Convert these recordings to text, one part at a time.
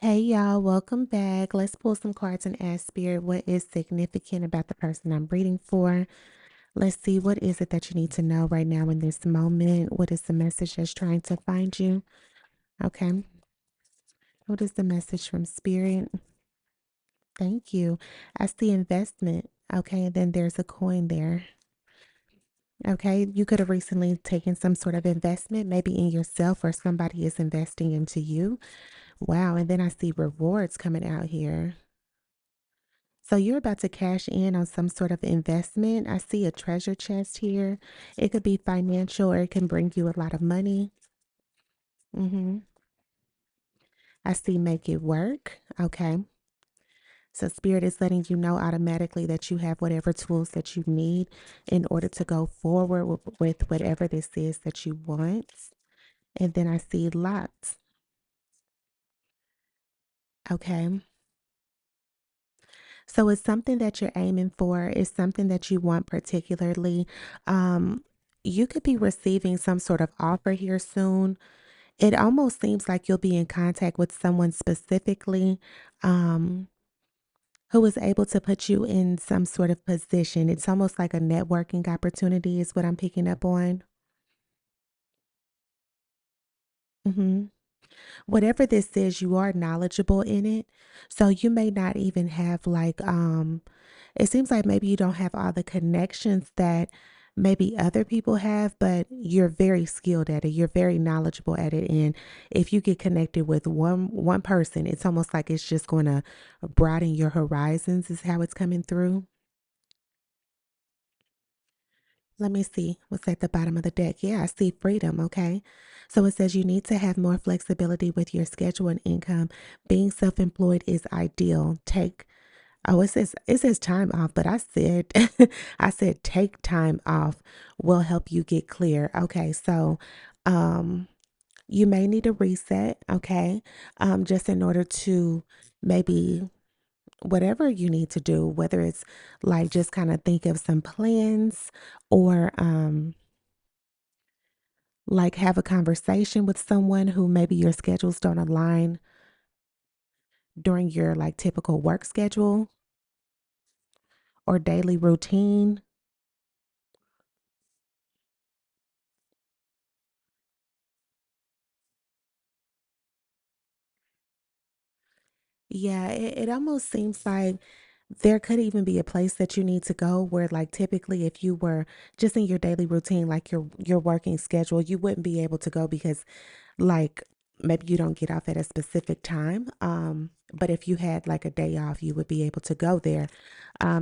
Hey y'all, welcome back. Let's pull some cards and ask Spirit what is significant about the person I'm reading for. Let's see what is it that you need to know right now in this moment. What is the message that's trying to find you? Okay. What is the message from Spirit? Thank you. I see investment. Okay, and then there's a coin there. Okay, you could have recently taken some sort of investment, maybe in yourself or somebody is investing into you. Wow, and then I see rewards coming out here. So you're about to cash in on some sort of investment. I see a treasure chest here. It could be financial or it can bring you a lot of money. hmm I see make it work. Okay. So spirit is letting you know automatically that you have whatever tools that you need in order to go forward with whatever this is that you want. And then I see lots. Okay. So it's something that you're aiming for. It's something that you want particularly. Um, you could be receiving some sort of offer here soon. It almost seems like you'll be in contact with someone specifically um, who is able to put you in some sort of position. It's almost like a networking opportunity, is what I'm picking up on. hmm Whatever this is, you are knowledgeable in it. So you may not even have it seems like maybe you don't have all the connections that maybe other people have, but you're very skilled at it. You're very knowledgeable at it. And if you get connected with one person, it's almost like it's just going to broaden your horizons is how it's coming through. Let me see what's at the bottom of the deck. Yeah, I see freedom. Okay. So it says you need to have more flexibility with your schedule and income. Being self employed is ideal. It says time off, but I said I said take time off will help you get clear. Okay, so um you may need a reset, okay? Just in order to maybe whatever you need to do, whether it's like just kind of think of some plans or like have a conversation with someone who maybe your schedules don't align during your like typical work schedule or daily routine. Yeah, it almost seems like there could even be a place that you need to go where like typically if you were just in your daily routine, like your working schedule, you wouldn't be able to go because like maybe you don't get off at a specific time. But if you had like a day off, you would be able to go there.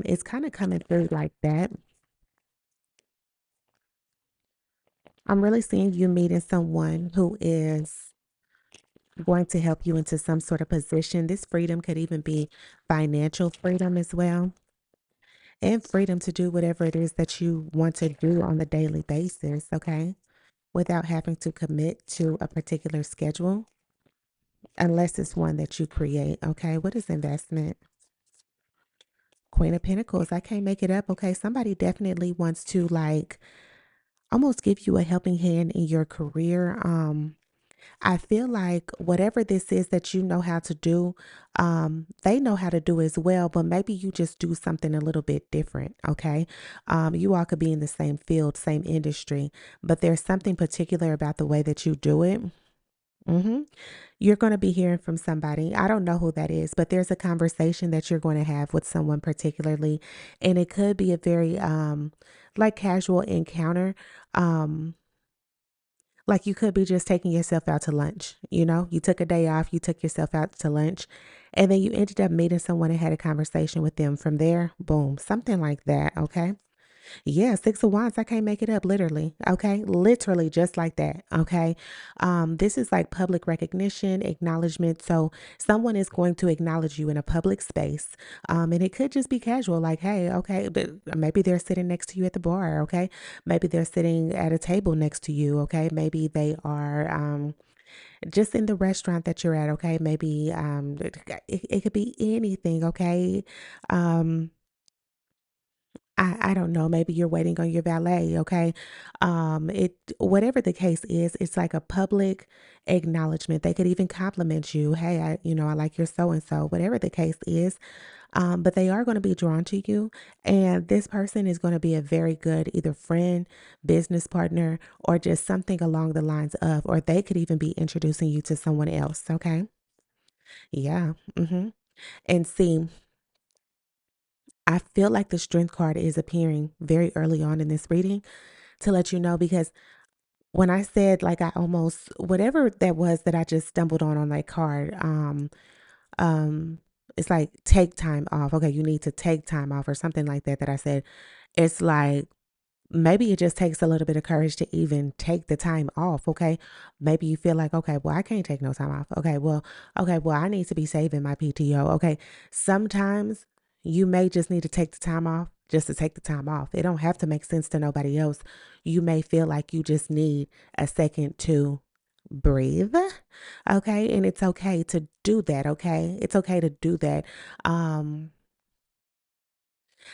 It's kind of coming through like that. I'm really seeing you meeting someone who is going to help you into some sort of position. This freedom could even be financial freedom as well, and freedom to do whatever it is that you want to do on the daily basis, okay? Without having to commit to a particular schedule, unless it's one that you create, okay? What is investment? Queen of Pentacles. I can't make it up, okay? Somebody definitely wants to like almost give you a helping hand in your career. I feel like whatever this is that you know how to do, they know how to do as well, but maybe you just do something a little bit different. Okay. You all could be in the same field, same industry, but there's something particular about the way that you do it. hmm You're going to be hearing from somebody. I don't know who that is, but there's a conversation that you're going to have with someone particularly, and it could be a very like casual encounter. Um, like you could be just taking yourself out to lunch, you know? You took a day off, you took yourself out to lunch, and then you ended up meeting someone and had a conversation with them from there. Boom, something like that, okay? Yeah, 6 of Wands, I can't make it up, literally, okay? Literally just like that, okay? This is like public recognition, acknowledgement. So someone is going to acknowledge you in a public space. And it could just be casual, like, hey, okay, but maybe they're sitting next to you at the bar, okay? Maybe they're sitting at a table next to you, okay? Maybe they are just in the restaurant that you're at, okay? Maybe it could be anything, okay? Um, I don't know, maybe you're waiting on your valet, okay? It whatever the case is, it's like a public acknowledgement. They could even compliment you. Hey, I like your so and so, whatever the case is. But they are going to be drawn to you. And this person is going to be a very good either friend, business partner, or just something along the lines of, or they could even be introducing you to someone else. Okay. Yeah. And see, I feel like the strength card is appearing very early on in this reading to let you know because when I said like I almost whatever that was that I just stumbled on that card, um, it's like take time off. Okay, you need to take time off or something like that that I said. It's like maybe it just takes a little bit of courage to even take the time off. Okay. Maybe you feel like, okay, well, I can't take no time off. Okay, well, I need to be saving my PTO. Okay. Sometimes you may just need to take the time off just to take the time off. It don't have to make sense to nobody else. You may feel like you just need a second to breathe. Okay. And it's okay to do that. Okay. It's okay to do that. Um,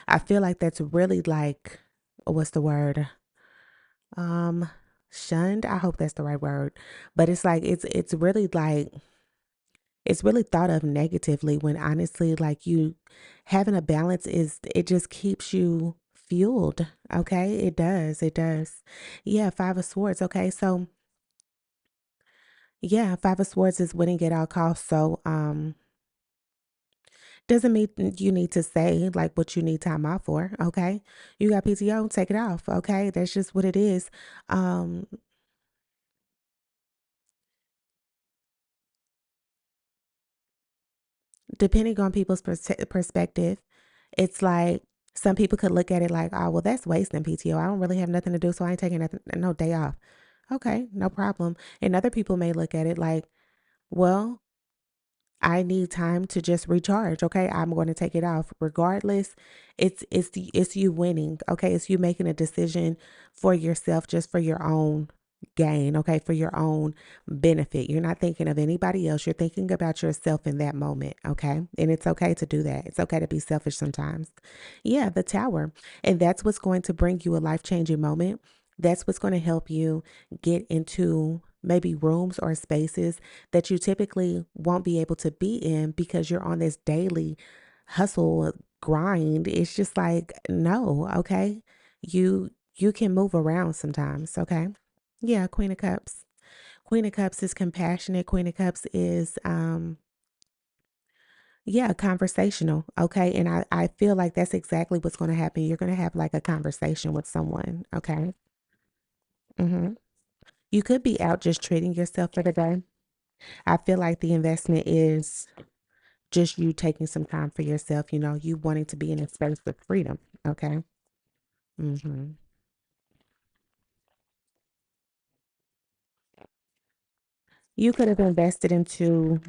I feel like that's really like, what's the word? Um, Shunned. I hope that's the right word. But it's like it's really like it's really thought of negatively when honestly like you having a balance is it just keeps you fueled. Okay? It does. It does. Yeah, 5 of Swords. Okay. So, yeah, 5 of Swords is winning at all costs. So, doesn't mean you need to say like what you need time off for, okay? You got PTO, take it off, okay? That's just what it is. Um, Depending on people's perspective, it's like some people could look at it like, oh, well, that's wasting PTO. I don't really have nothing to do, so I ain't taking nothing, no day off. Okay, no problem. And other people may look at it like, well, I need time to just recharge. Okay, I'm going to take it off. Regardless, it's you winning. Okay, it's you making a decision for yourself, just for your own gain. Okay, for your own benefit. You're not thinking of anybody else. You're thinking about yourself in that moment. Okay, and it's okay to do that. It's okay to be selfish sometimes. Yeah, the Tower, and that's what's going to bring you a life changing moment. That's what's going to help you get into maybe rooms or spaces that you typically won't be able to be in because you're on this daily hustle grind. It's just like, no, okay? You can move around sometimes, okay? Yeah, Queen of Cups. Queen of Cups is compassionate. Queen of Cups is yeah, conversational, okay? And I feel like that's exactly what's going to happen. You're going to have like a conversation with someone, okay? Mhm. You could be out just treating yourself for the day. I feel like the investment is just you taking some time for yourself, you wanting to be in a space of freedom. Okay. hmm You could have invested into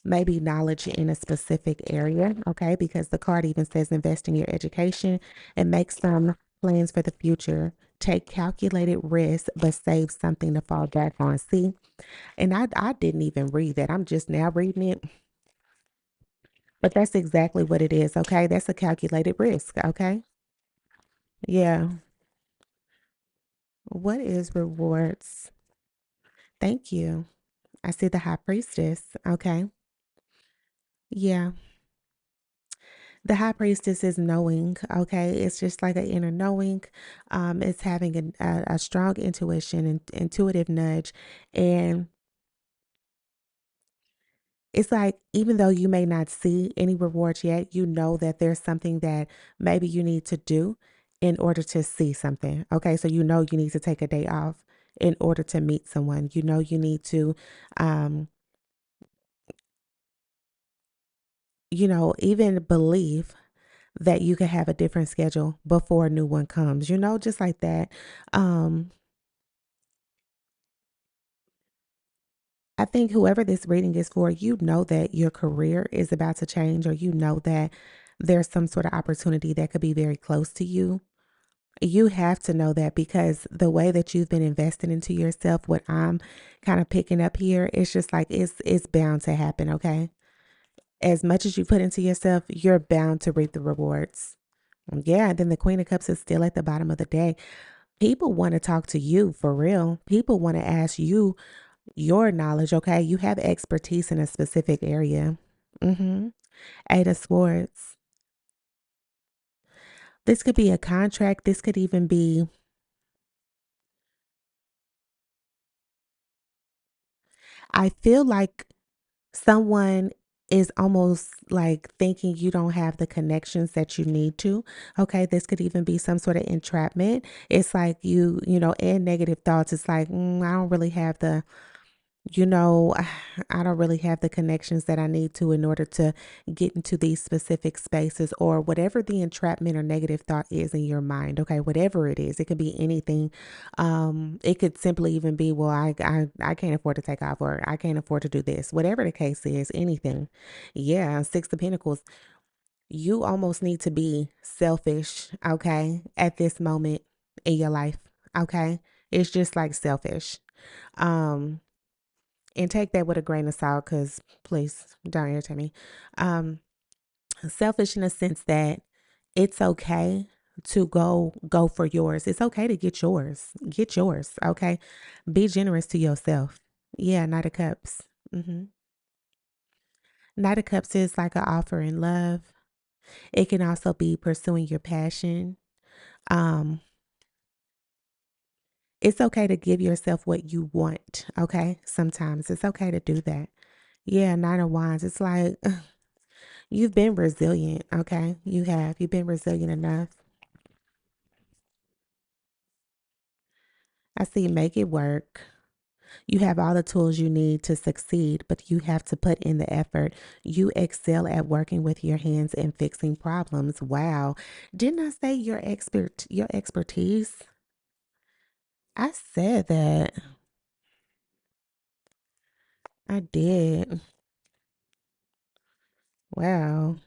maybe knowledge in a specific area. Okay. Because the card even says invest in your education and make some plans for the future. Take calculated risks, but save something to fall back on. See, and I didn't even read that. I'm just now reading it, but that's exactly what it is. Okay. That's a calculated risk. Okay. Yeah. What is rewards? Thank you. I see the high priestess. Okay. Yeah. The high priestess is knowing. Okay. It's just like an inner knowing. It's having a strong intuition and intuitive nudge. And it's like, even though you may not see any rewards yet, you know that there's something that maybe you need to do in order to see something. Okay. So you know you need to take a day off in order to meet someone. You know you need to um even believe that you can have a different schedule before a new one comes, just like that. Um, I think whoever this reading is for, you know that your career is about to change, or you know that there's some sort of opportunity that could be very close to you. You have to know that because the way that you've been investing into yourself, what I'm kind of picking up here, it's just like it's bound to happen, okay? As much as you put into yourself, you're bound to reap the rewards. Yeah, and then the Queen of Cups is still at the bottom of the deck. People want to talk to you for real. People want to ask you your knowledge, okay? You have expertise in a specific area. Mm-hmm. Eight of Swords. This could be a contract. This could even be, I feel like someone is almost like thinking you don't have the connections that you need to. Okay. This could even be some sort of entrapment. It's like and negative thoughts. It's like, I don't really have the you know, I don't really have the connections that I need to in order to get into these specific spaces or whatever the entrapment or negative thought is in your mind. Okay, whatever it is, it could be anything. It could simply even be, well, I can't afford to take off or I can't afford to do this. Whatever the case is, anything. Yeah, Six of Pentacles. You almost need to be selfish, okay, at this moment in your life. Okay. It's just like selfish. Um, and take that with a grain of salt because please don't irritate me. Um, Selfish in a sense that it's okay to go for yours. It's okay to get yours. Get yours. Okay. Be generous to yourself. Yeah, Knight of Cups. Mm-hmm. Knight of Cups is like an offer in love. It can also be pursuing your passion. Um, it's okay to give yourself what you want. Okay. Sometimes it's okay to do that. Yeah, Nine of Wands. It's like you've been resilient, okay? You have. You've been resilient enough. I see make it work. You have all the tools you need to succeed, but you have to put in the effort. You excel at working with your hands and fixing problems. Wow. Didn't I say your expertise? I said that. I did. Wow.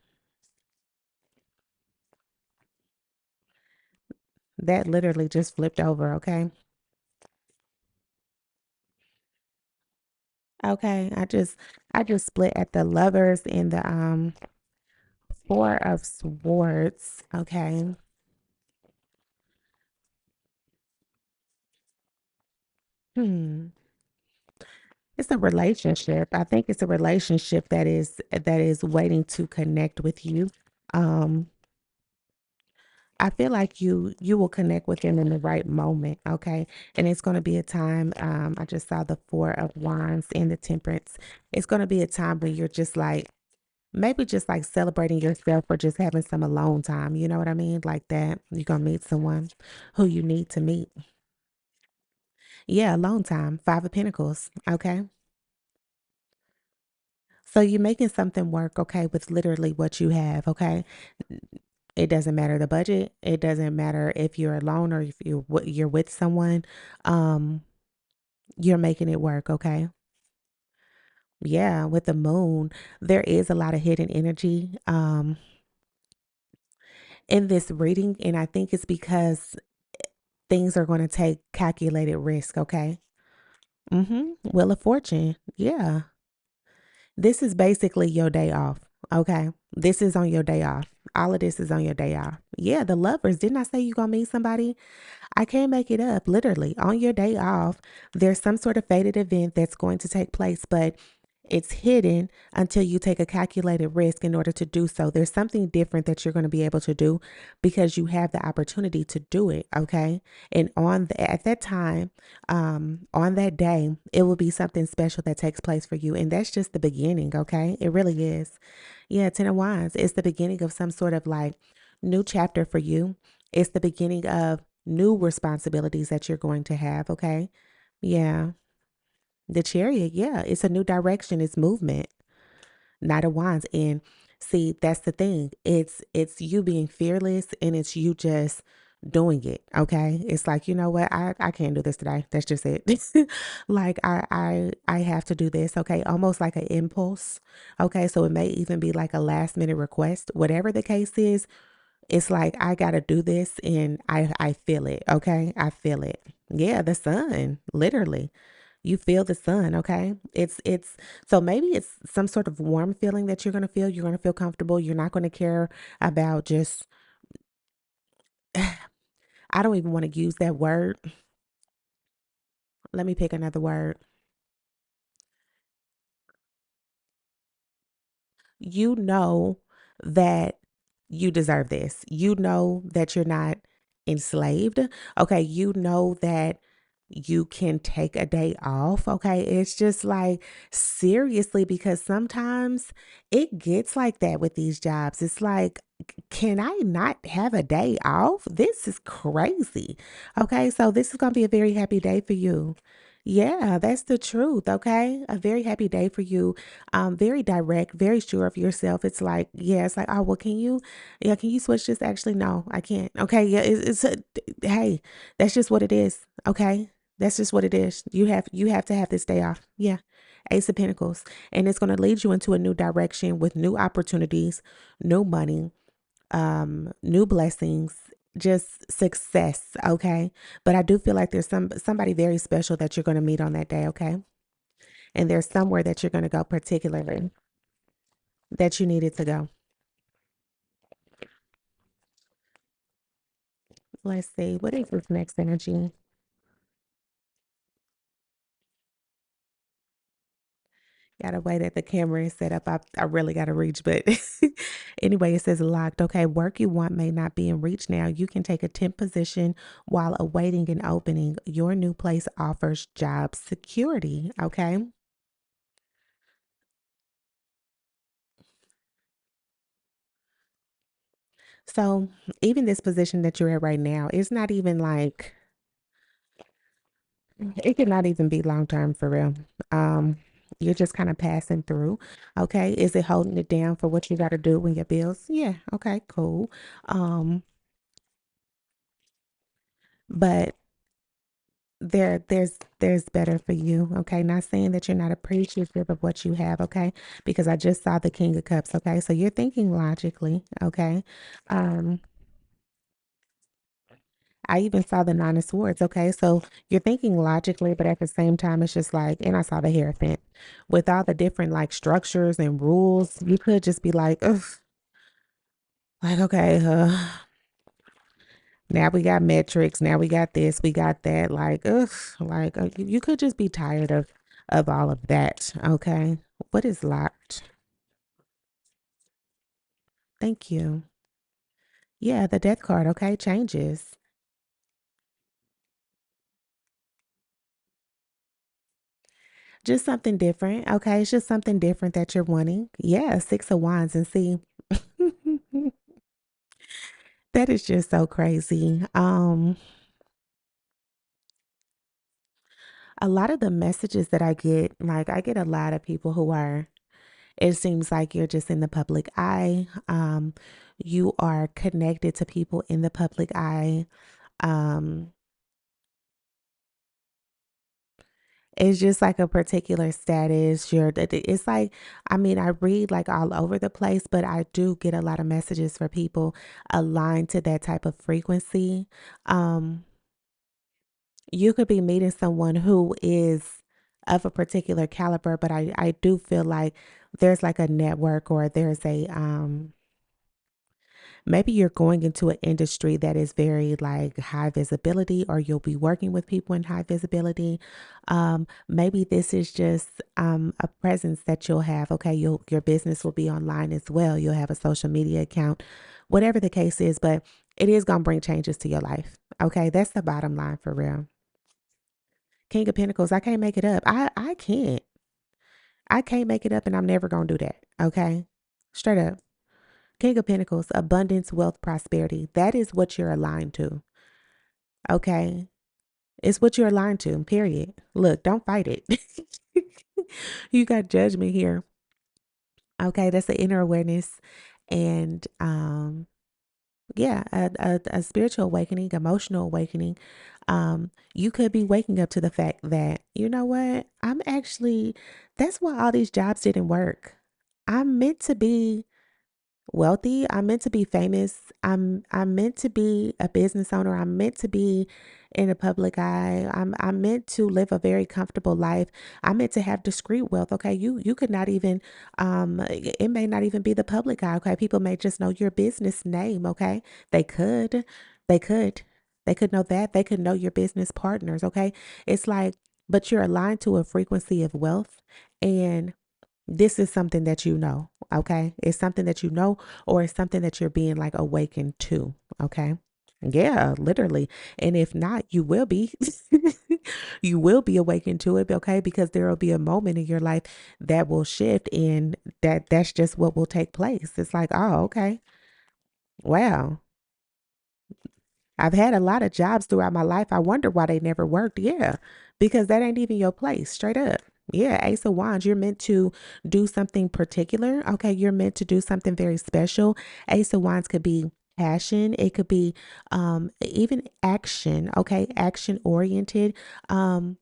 That literally just flipped over, okay? Okay. I just split at the lovers and the four of swords. Okay. Hmm. It's a relationship. I think it's a relationship that is waiting to connect with you. Um, I feel like you will connect with them in the right moment, okay? And it's going to be a time. I just saw the Four of Wands and the Temperance. It's going to be a time when you're just like maybe just like celebrating yourself or just having some alone time. You know what I mean? Like that. You're gonna meet someone who you need to meet. Yeah, alone time. Five of Pentacles. Okay. So you're making something work, okay, with literally what you have, okay? It doesn't matter the budget. It doesn't matter if you're alone or if you're with someone. Um, you're making it work, okay? Yeah, with the moon, there is a lot of hidden energy in this reading, and I think it's because things are going to take calculated risk, okay? Wheel of Fortune. Yeah. This is basically your day off. Okay. This is on your day off. All of this is on your day off. Yeah, the lovers. Didn't I say you gonna meet somebody? I can't make it up. Literally, on your day off, there's some sort of fated event that's going to take place, but it's hidden until you take a calculated risk in order to do so. There's something different that you're going to be able to do because you have the opportunity to do it. Okay. And at that time, on that day, it will be something special that takes place for you. And that's just the beginning. Okay. It really is. Yeah. Ten of Wands. It's the beginning of some sort of like new chapter for you. It's the beginning of new responsibilities that you're going to have. Okay. Yeah. The Chariot, yeah, it's a new direction, it's movement. Knight of Wands. And see, that's the thing. It's you being fearless and it's you just doing it. Okay. It's like, you know what? I can't do this today. That's just it. Like I have to do this. Okay. Almost like an impulse. Okay. So it may even be like a last minute request. Whatever the case is, it's like I gotta do this and I feel it. Okay. I feel it. Yeah, the sun, literally. You feel the sun, okay? It's so maybe it's some sort of warm feeling that you're going to feel. You're going to feel comfortable. You're not going to care about just I don't even want to use that word. Let me pick another word. You know that you deserve this. You know that you're not enslaved. Okay. You know that you can take a day off. Okay. It's just like seriously, because sometimes it gets like that with these jobs. It's like, can I not have a day off? This is crazy. Okay. So this is going to be a very happy day for you. Yeah, that's the truth. Okay. A very happy day for you, very direct, very sure of yourself. It's like, yeah, it's like, oh, well, yeah, can you switch this? Actually, no, I can't. Okay, yeah, hey, that's just what it is. Okay, that's just what it is. You have to have this day off. Yeah, Ace of Pentacles, and it's going to lead you into a new direction with new opportunities, new money, new blessings. Just success, okay? But I do feel like there's somebody very special that you're going to meet on that day, okay? And there's somewhere that you're going to go particularly that you needed to go. Let's see. What is this next energy? Gotta wait at the camera is set up. I really gotta reach, but anyway, it says locked. Okay, work you want may not be in reach now. You can take a temp position while awaiting an opening. Your new place offers job security. Okay. So even this position that you're at right now, it's not even like it could not even be long term for real. Um, you're just kind of passing through. Okay. Is it holding it down for what you got to do when your bills? Yeah. Okay. Cool. Um, but there's better for you. Okay. Not saying that you're not appreciative of what you have. Okay. Because I just saw the King of Cups. Okay. So you're thinking logically. Okay. Um, I even saw the Nine of Swords. Okay. So you're thinking logically, but at the same time, it's just like, and I saw the Hierophant with all the different like structures and rules. You could just be like, ugh, like, okay, now we got metrics. Now we got this, we got that. Like, ugh, like you could just be tired of all of that. Okay. What is locked? Thank you. Yeah, the death card. Okay. Changes. Just something different. Okay. It's just something different that you're wanting. Yeah. Six of Wands and see. That is just so crazy. A lot of the messages that I get, like I get a lot of people who are, it seems like you're just in the public eye. You are connected to people in the public eye. Um, it's just like a particular status. It's like, I mean, I read like all over the place, but I do get a lot of messages for people aligned to that type of frequency. Um, you could be meeting someone who is of a particular caliber, but I do feel like there's like a network or there's a maybe you're going into an industry that is very like high visibility, or you'll be working with people in high visibility. Maybe this is just a presence that you'll have. Okay, your business will be online as well. You'll have a social media account, whatever the case is, but it is gonna bring changes to your life. Okay, that's the bottom line for real. King of Pentacles, I can't make it up. I can't. I can't make it up, and I'm never gonna do that. Okay, straight up. King of Pentacles, abundance, wealth, prosperity. That is what you're aligned to. Okay. It's what you're aligned to, period. Look, don't fight it. You got judgment here. Okay. That's the inner awareness. And yeah, a spiritual awakening, emotional awakening. You could be waking up to the fact that, you know what? That's why all these jobs didn't work. I'm meant to be wealthy. I'm meant to be famous. I'm meant to be a business owner. I'm meant to be in the public eye. I'm meant to live a very comfortable life. I'm meant to have discreet wealth. Okay. You could not even it may not even be the public eye. Okay. People may just know your business name. Okay. They could. They could. They could know that. They could know your business partners, okay? It's like, but you're aligned to a frequency of wealth, and this is something that you know, okay? It's something that you know, or it's something that you're being like awakened to, okay? Yeah, literally. And if not, you will be. You will be awakened to it, okay? Because there will be a moment in your life that will shift, and that's just what will take place. It's like, oh, okay. Wow. I've had a lot of jobs throughout my life. I wonder why they never worked. Yeah, because that ain't even your place, straight up. Yeah, Ace of Wands, you're meant to do something particular. Okay, you're meant to do something very special. Ace of Wands could be passion, it could be even action, okay, action oriented. Um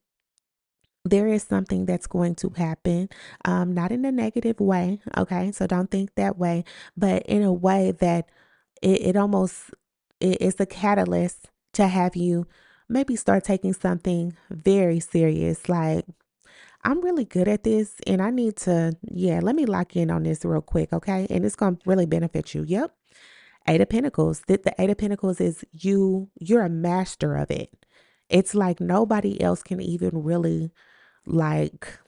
there is something that's going to happen, not in a negative way, okay? So don't think that way, but in a way that it almost it's a catalyst to have you maybe start taking something very serious. Like, I'm really good at this and I need to, yeah, let me lock in on this real quick, okay? And it's going to really benefit you. Yep. Eight of Pentacles. The Eight of Pentacles is you're a master of it. It's like nobody else can even really like,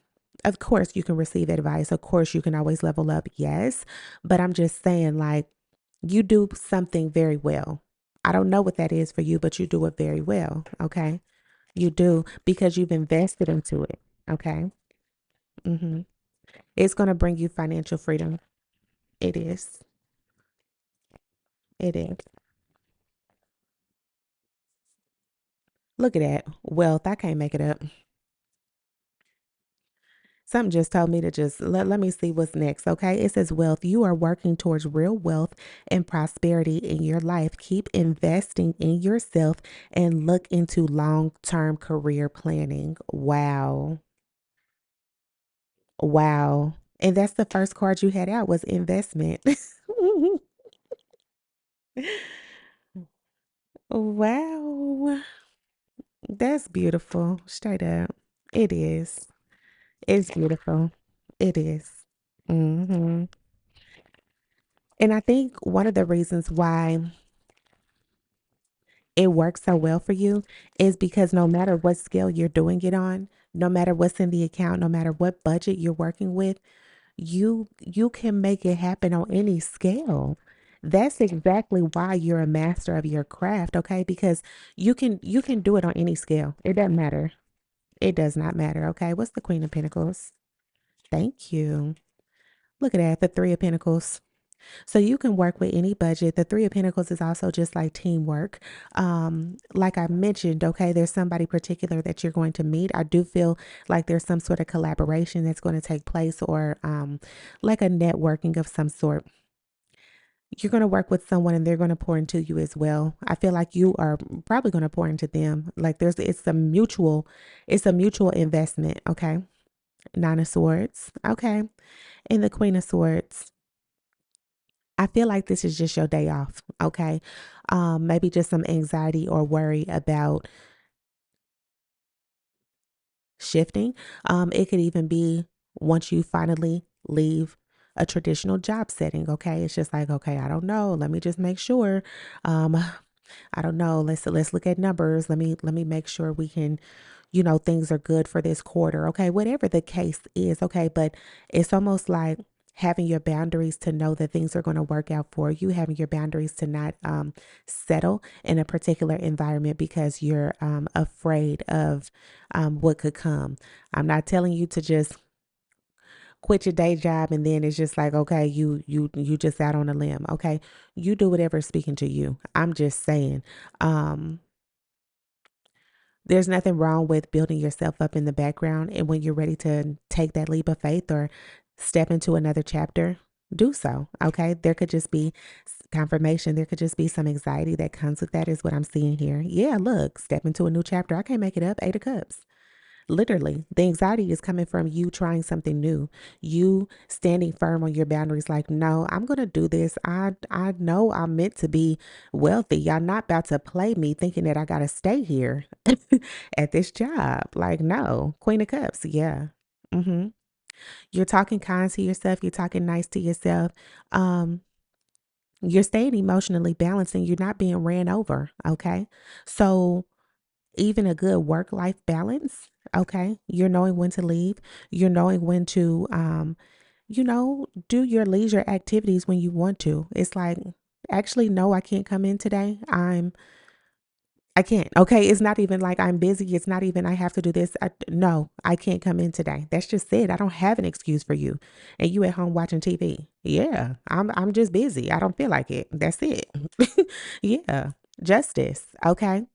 of course, you can receive advice. Of course, you can always level up. Yes. But I'm just saying, like, you do something very well. I don't know what that is for you, but you do it very well. Okay. You do because you've invested into it. Okay. Mm-hmm. It's going to bring you financial freedom. It is. It is. Look at that. Wealth. I can't make it up. Something just told me to just let me see what's next. Okay. It says wealth. You are working towards real wealth and prosperity in your life. Keep investing in yourself and look into long term career planning. Wow. Wow. And that's the first card you had out was investment. Wow. That's beautiful. Straight up. It is. It's beautiful. It is. Hmm. And I think one of the reasons why it works so well for you is because no matter what scale you're doing it on, no matter what's in the account, no matter what budget you're working with, you can make it happen on any scale. That's exactly why you're a master of your craft, okay? Because you can do it on any scale. It doesn't matter. It does not matter, okay? What's the Queen of Pentacles? Thank you. Look at that, the Three of Pentacles. So you can work with any budget. The Three of Pentacles is also just like teamwork. Like I mentioned, okay, there's somebody particular that you're going to meet. I do feel like there's some sort of collaboration that's going to take place, or like a networking of some sort. You're going to work with someone and they're going to pour into you as well. I feel like you are probably going to pour into them. Like it's a mutual investment, okay? Nine of Swords. Okay. And the Queen of Swords. I feel like this is just your day off, okay? Maybe just some anxiety or worry about shifting. It could even be once you finally leave a traditional job setting, okay? It's just like, okay, I don't know. Let me just make sure. Um, I don't know. Let's look at numbers. Let me make sure we can, things are good for this quarter. Okay, whatever the case is, okay, but it's almost like having your boundaries to know that things are going to work out for you, having your boundaries to not settle in a particular environment because you're afraid of what could come. I'm not telling you to just quit your day job and then it's just like, okay, you just out on a limb. Okay, you do whatever's speaking to you. I'm just saying. um there's nothing wrong with building yourself up in the background, and when you're ready to take that leap of faith or step into another chapter, do so. Okay, there could just be confirmation, there could just be some anxiety that comes with that, is what I'm seeing here. Yeah, look, step into a new chapter. I can't make it up. Eight of Cups. Literally, the anxiety is coming from you trying something new, you standing firm on your boundaries. Like, no, I'm gonna do this. I know I'm meant to be wealthy. Y'all not about to play me thinking that I gotta stay here at this job. Like, no, Queen of Cups. Yeah. Mm-hmm. You're talking kind to yourself. You're talking nice to yourself. Um, You're staying emotionally balanced and you're not being ran over. Okay. So, even a good work life balance, okay, you're knowing when to leave, you're knowing when to, do your leisure activities when you want to. It's like, actually, no, I can't come in today. I can't. Okay. It's not even like I'm busy. It's not even I have to do this. No, I can't come in today. That's just it. I don't have an excuse for you. And you at home watching TV. Yeah. I'm just busy. I don't feel like it. That's it. Yeah. Justice. Okay.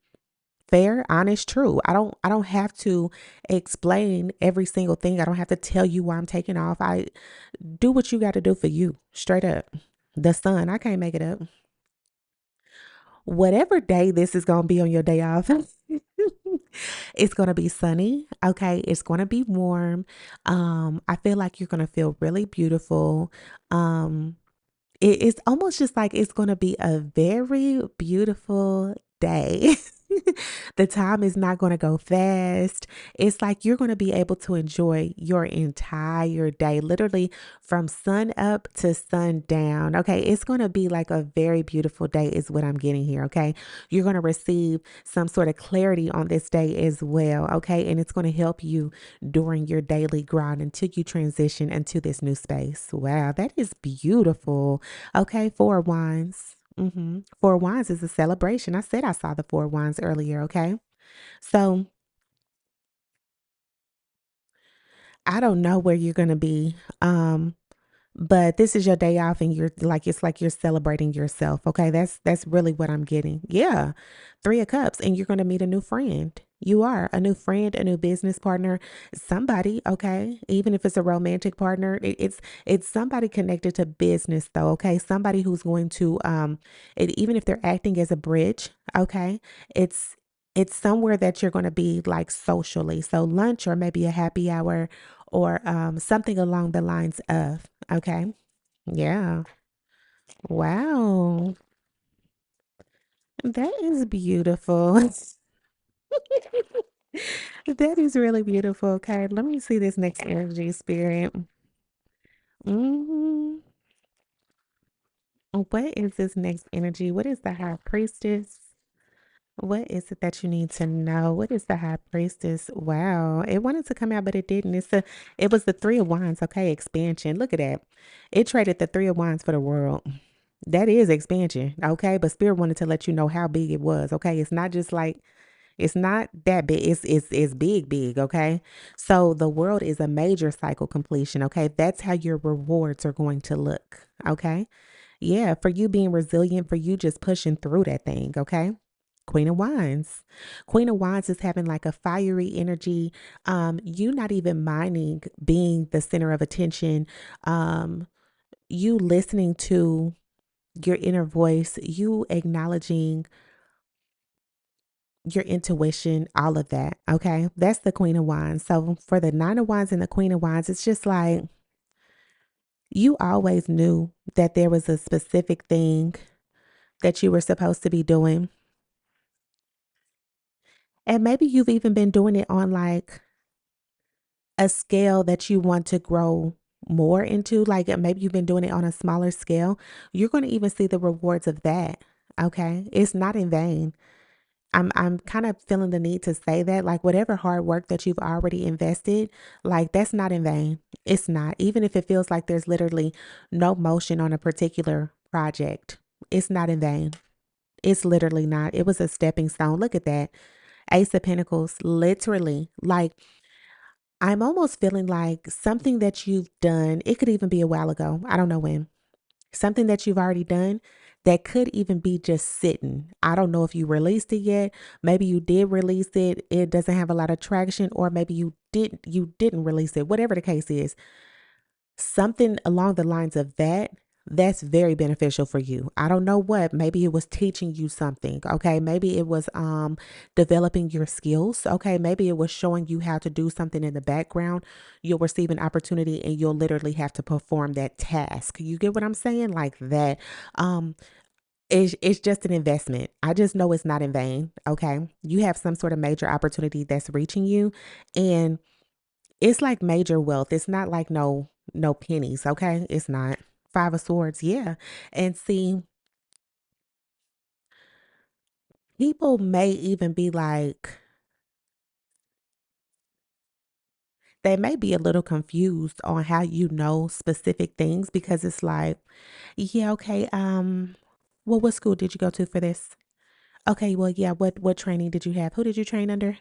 Fair, honest, true. I don't have to explain every single thing. I don't have to tell you why I'm taking off. I do what you got to do for you. Straight up. The sun, I can't make it up. Whatever day this is going to be on your day off, it's going to be sunny. Okay. It's going to be warm. I feel like you're going to feel really beautiful. Um, it's almost just like it's going to be a very beautiful day. The time is not going to go fast. It's like you're going to be able to enjoy your entire day, literally from sun up to sun down. Okay. It's going to be like a very beautiful day, is what I'm getting here. Okay. You're going to receive some sort of clarity on this day as well. Okay. And it's going to help you during your daily grind until you transition into this new space. Wow. That is beautiful. Okay, four of wands. Four of wands is a celebration. I said I saw the four of wands earlier. Okay, so I don't know where you're gonna be. But this is your day off and you're like it's like you're celebrating yourself. Okay? That's really what I'm getting. Yeah. 3 of cups and you're going to meet a new friend. You are a new friend, a new business partner, somebody, okay? Even if it's a romantic partner, it's somebody connected to business though, okay? Somebody who's going to even if they're acting as a bridge, okay? It's it's somewhere that you're going to be like socially. So lunch or maybe a happy hour or something along the lines of. Okay. Yeah. Wow. That is beautiful. That is really beautiful. Okay. Let me see this next energy spirit. hmm What is this next energy? What is the high priestess? What is it that you need to know? What is the high priestess? Wow. It wanted to come out, but it didn't. It was the three of wands. Okay. Expansion. Look at that. It traded the three of wands for the world. That is expansion, okay? But spirit wanted to let you know how big it was, okay? It's not just like it's not that big. It's big, big, okay? So the world is a major cycle completion, okay? That's how your rewards are going to look, okay? Yeah, for you being resilient, for you just pushing through that thing, okay? Queen of Wands. Queen of Wands is having like a fiery energy. You not even minding being the center of attention. Um, you listening to your inner voice, you acknowledging your intuition, all of that. Okay. That's the Queen of Wands. So for the Nine of Wands and the Queen of Wands, it's just like you always knew that there was a specific thing that you were supposed to be doing. And maybe you've even been doing it on like a scale that you want to grow more into. Like maybe you've been doing it on a smaller scale. You're going to even see the rewards of that. Okay. It's not in vain. I'm kind of feeling the need to say that like whatever hard work that you've already invested, like that's not in vain. It's not. Even if it feels like there's literally no motion on a particular project, it's not in vain. It's literally not. It was a stepping stone. Look at that. Ace of Pentacles, literally. Like I'm almost feeling like something that you've done, it could even be a while ago. I don't know when something that you've already done that could even be just sitting. I don't know if you released it yet. Maybe you did release it. It doesn't have a lot of traction or maybe you didn't release it. Whatever the case is, something along the lines of that that's very beneficial for you. I don't know what, maybe it was teaching you something, okay? Maybe it was developing your skills, okay? Maybe it was showing you how to do something in the background. You'll receive an opportunity and you'll literally have to perform that task. You get what I'm saying? Like that. Um it's just an investment. I just know it's not in vain, okay? You have some sort of major opportunity that's reaching you and it's like major wealth. It's not like no pennies, okay? It's not. Five of Swords, yeah. And see, People may even be like, they may be a little confused on how you know specific things because it's like, yeah, okay, well, what school did you go to for this? Okay, well, yeah, what training did you have? Who did you train under?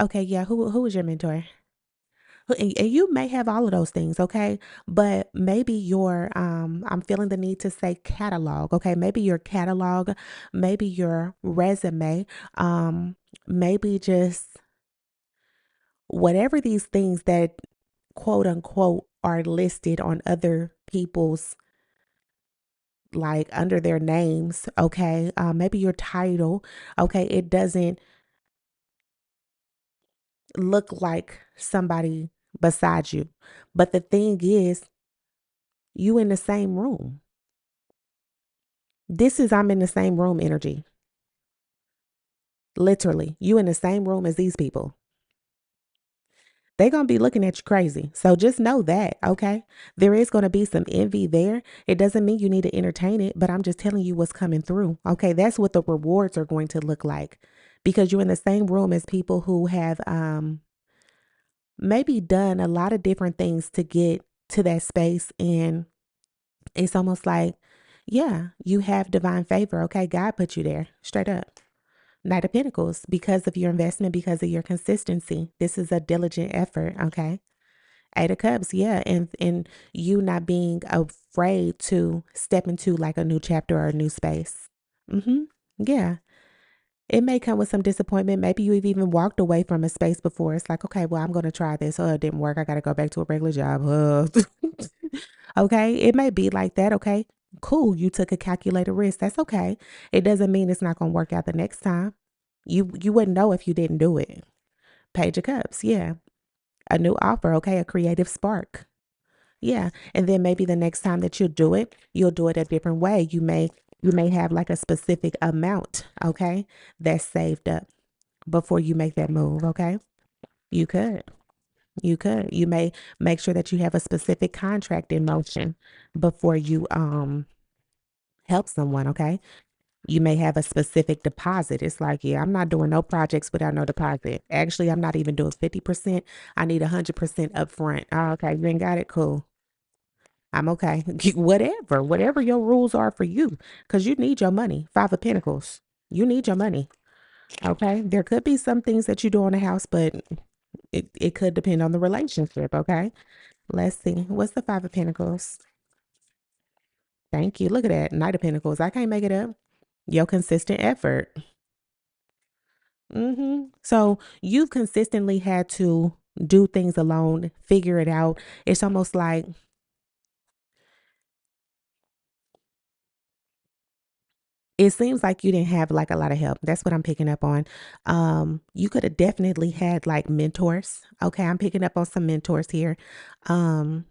Okay, yeah, who was your mentor? And you may have all of those things, okay? But maybe your I'm feeling the need to say catalog, okay? Maybe your catalog, maybe your resume, um, maybe just whatever these things that quote unquote are listed on other people's, like under their names, okay? Maybe your title, okay? It doesn't look like somebody beside you. But the thing is, you in the same room. This is I'm in the same room energy. Literally, you in the same room as these people. They gonna be looking at you crazy. So just know that, okay? There is gonna be some envy there. It doesn't mean you need to entertain it, but I'm just telling you what's coming through. Okay, that's what the rewards are going to look like. Because you're in the same room as people who have maybe done a lot of different things to get to that space. And it's almost like, yeah, you have divine favor. Okay, God put you there straight up. Knight of Pentacles, because of your investment, because of your consistency. This is a diligent effort, okay? Eight of Cups, yeah, and you not being afraid to step into like a new chapter or a new space. Mm-hmm. Yeah. It may come with some disappointment. Maybe you've even walked away from a space before. It's like, okay, well, I'm going to try this. Oh, it didn't work. I got to go back to a regular job. Okay. It may be like that. Okay. Cool. You took a calculated risk. That's okay. It doesn't mean it's not going to work out the next time. You wouldn't know if you didn't do it. Page of Cups. Yeah. A new offer. Okay. A creative spark. Yeah. And then maybe the next time that you'll do it a different way. You may have like a specific amount, okay, that's saved up before you make that move, okay? You could. You could. You may make sure that you have a specific contract in motion before you help someone, okay? You may have a specific deposit. It's like, yeah, I'm not doing no projects without no deposit. Actually, I'm not even doing 50%. I need 100% upfront. Oh, okay, you ain't got it. Cool. I'm okay. Whatever your rules are for you, because you need your money. Five of Pentacles. You need your money. Okay. There could be some things that you do on the house, but it could depend on the relationship. Okay. Let's see. What's the Five of Pentacles? Thank you. Look at that. Knight of Pentacles. I can't make it up. Your consistent effort. So you've consistently had to do things alone, figure it out. It's almost like it seems like you didn't have like a lot of help. That's what I'm picking up on. You could have definitely had like mentors. Okay, I'm picking up on some mentors here. Um,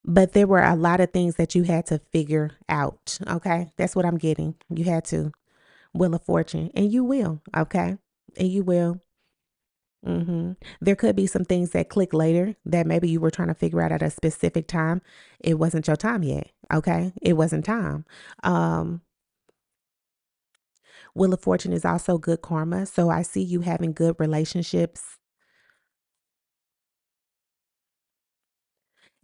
but there were a lot of things that you had to figure out. Okay, that's what I'm getting. You had to. Wheel of Fortune, and you will. Okay, and you will. There could be some things that click later that maybe you were trying to figure out at a specific time. It wasn't your time yet. Okay, it wasn't time. Um, Wheel of Fortune is also good karma. So I see you having good relationships.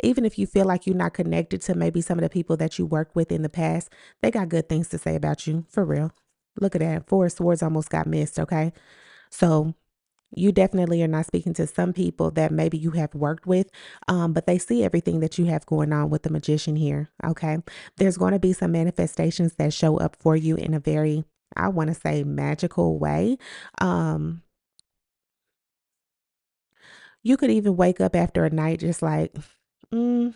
Even if you feel like you're not connected to maybe some of the people that you worked with in the past, they got good things to say about you, for real. Look at that. Four of Swords almost got missed, okay? So you definitely are not speaking to some people that maybe you have worked with, but they see everything that you have going on with the Magician here, okay? There's going to be some manifestations that show up for you in a very, I want to say, magical way. Um, You could even wake up after a night just like, mm,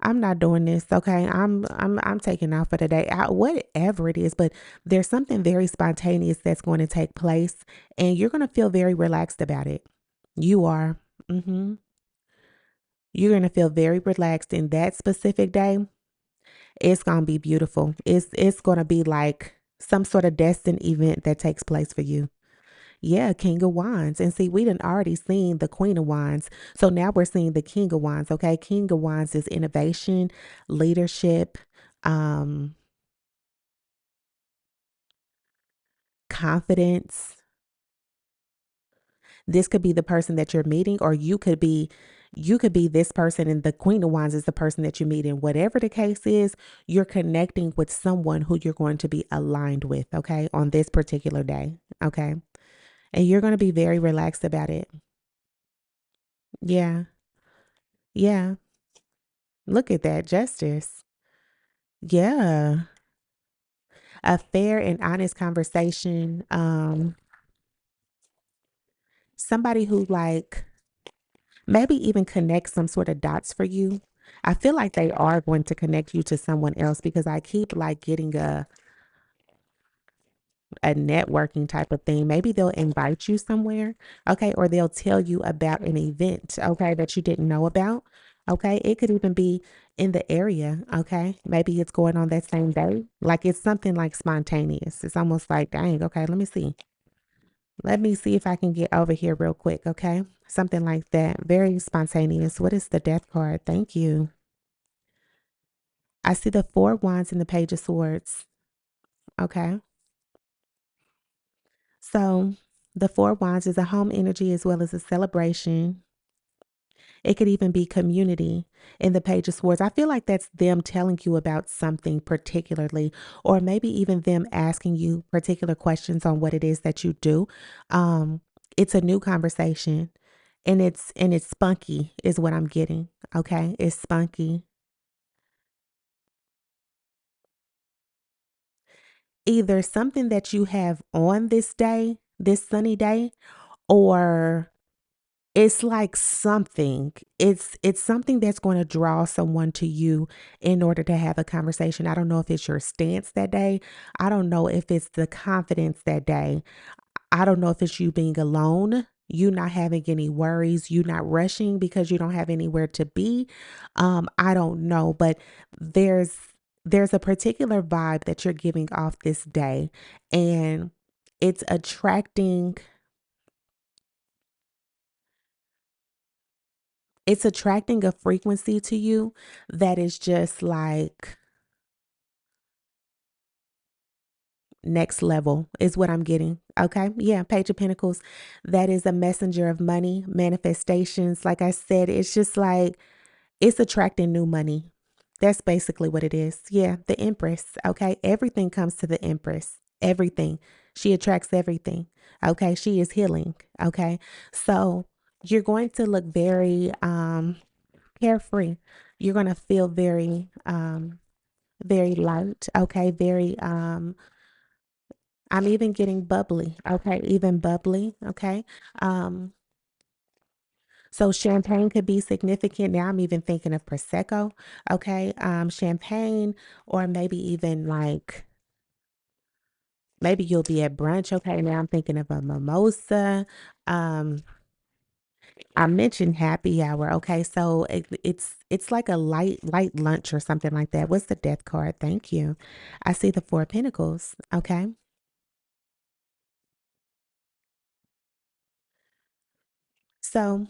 I'm not doing this. Okay, I'm taking off for the day. Whatever it is, but there's something very spontaneous that's going to take place, and you're going to feel very relaxed about it. You are. hmm You're going to feel very relaxed in that specific day. It's going to be beautiful. It's going to be like some sort of destined event that takes place for you. Yeah, King of Wands. And see, we done already seen the Queen of Wands. So now we're seeing the King of Wands. Okay. King of Wands is innovation, leadership, um, confidence. This could be the person that you're meeting, or you could be this person, and the Queen of Wands is the person that you meet. And whatever the case is, you're connecting with someone who you're going to be aligned with, okay, on this particular day. Okay. And you're going to be very relaxed about it. Yeah. Yeah. Look at that. Justice. Yeah. A fair and honest conversation. Somebody who like maybe even connect some sort of dots for you. I feel like they are going to connect you to someone else because I keep like getting a networking type of thing. Maybe they'll invite you somewhere, okay, or they'll tell you about an event, okay, that you didn't know about. Okay, it could even be in the area, okay? Maybe it's going on that same day. Like it's something like spontaneous. It's almost like, dang, okay, let me see. Let me see if I can get over here real quick, okay? Something like that. Very spontaneous. What is the death card? Thank you. I see the four wands and the page of swords. Okay. So the four wands is a home energy as well as a celebration. It could even be community in the page of swords. I feel like that's them telling you about something particularly, or maybe even them asking you particular questions on what it is that you do. Um, it's a new conversation, and it's spunky is what I'm getting. Okay. It's spunky. Either something that you have on this day, this sunny day, or it's like something. It's something that's going to draw someone to you in order to have a conversation. I don't know if it's your stance that day. I don't know if it's the confidence that day. I don't know if it's you being alone, you not having any worries, you not rushing because you don't have anywhere to be. I don't know, but there's there's a particular vibe that you're giving off this day, and it's attracting a frequency to you that is just like next level is what I'm getting. Okay. Yeah. Page of Pentacles. That is a messenger of money, manifestations. Like I said, it's just like it's attracting new money. That's basically what it is. Yeah. The Empress. Okay. Everything comes to the Empress. Everything. She attracts everything. Okay. She is healing. Okay. So you're going to look very carefree. You're going to feel very light. Okay. Very I'm even getting bubbly, okay, even bubbly, okay. Um, so champagne could be significant. Now I'm even thinking of prosecco, okay. Champagne, or maybe even like maybe you'll be at brunch, okay. Now I'm thinking of a mimosa. Um, I mentioned happy hour, okay. So it's like a light lunch or something like that. What's the death card? Thank you. I see the four of pentacles, okay. So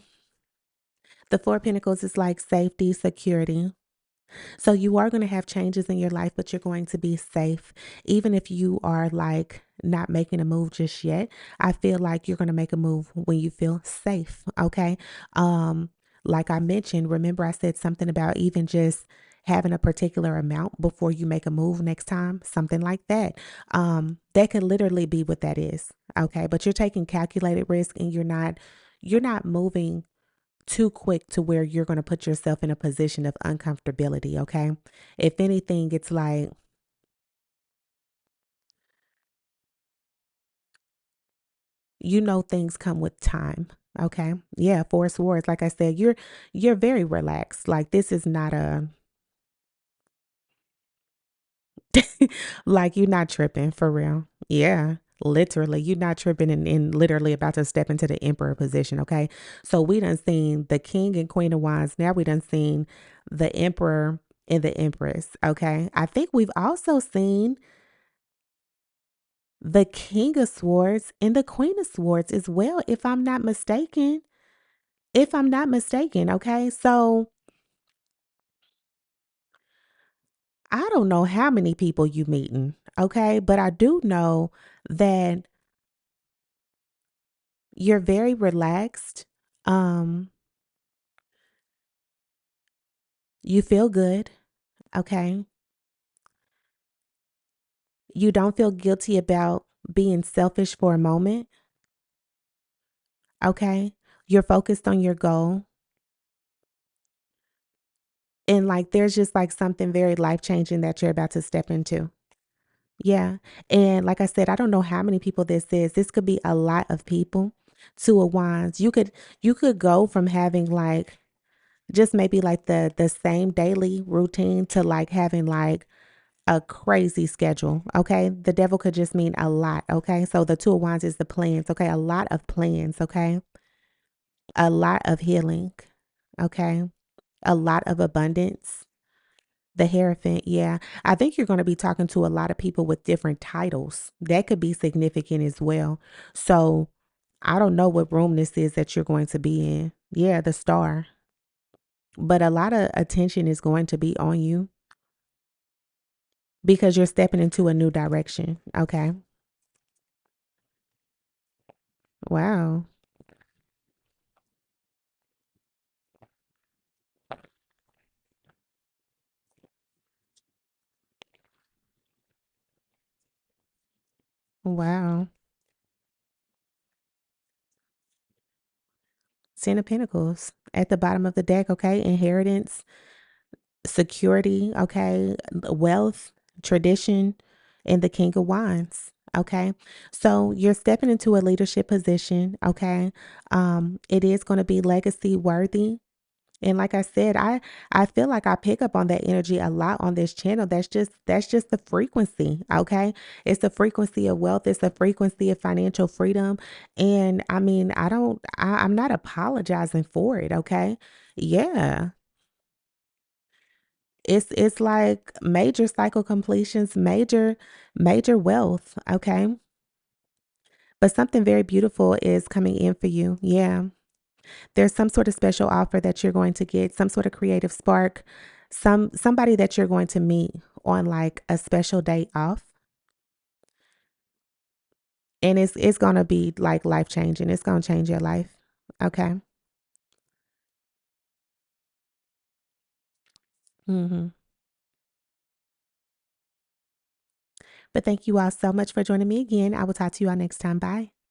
the four of pentacles is like safety, security. So you are going to have changes in your life, but you're going to be safe. Even if you are like not making a move just yet, I feel like you're going to make a move when you feel safe. Okay. Um, like I mentioned, remember I said something about even just having a particular amount before you make a move next time, something like that. That could literally be what that is. Okay. But you're taking calculated risk, and you're not moving too quick to where you're going to put yourself in a position of uncomfortability, okay? If anything, it's like things come with time, okay? Yeah, four swords. Like I said, you're very relaxed. Like this is not a like you're not tripping for real. Yeah. Literally, you're not tripping, and literally about to step into the emperor position. Okay. So we done seen the king and queen of wands. Now we done seen the emperor and the empress. Okay. I think we've also seen the King of Swords and the Queen of Swords as well, if I'm not mistaken. If I'm not mistaken, okay? So I don't know how many people you meeting, okay? But I do know that you're very relaxed. Um, you feel good, okay? You don't feel guilty about being selfish for a moment, okay? You're focused on your goal. And like there's just like something very life-changing that you're about to step into. Yeah. And like I said, I don't know how many people this is. This could be a lot of people. Two of Wands. You could go from having like just maybe like the same daily routine to like having like a crazy schedule. Okay. The devil could just mean a lot. Okay. So the Two of Wands is the plans. Okay. A lot of plans. Okay. A lot of healing. Okay. A lot of abundance. The Hierophant, yeah. I think you're going to be talking to a lot of people with different titles. That could be significant as well. So I don't know what room this is that you're going to be in. Yeah, the star. But a lot of attention is going to be on you because you're stepping into a new direction. Okay. Wow. Wow. Ten of Pentacles at the bottom of the deck. Okay. Inheritance, security, okay, wealth, tradition, and the King of Wands. Okay. So you're stepping into a leadership position. Okay. It is going to be legacy worthy. And like I said, I feel like I pick up on that energy a lot on this channel. That's just the frequency, okay? It's the frequency of wealth, it's the frequency of financial freedom. And I mean, I'm not apologizing for it, okay? Yeah. It's like major cycle completions, major wealth, okay? But something very beautiful is coming in for you. Yeah. There's some sort of special offer that you're going to get, some sort of creative spark, somebody that you're going to meet on like a special day off. And it's going to be like life changing. It's going to change your life. Okay? Mhm. But thank you all so much for joining me again. I will talk to you all next time. Bye.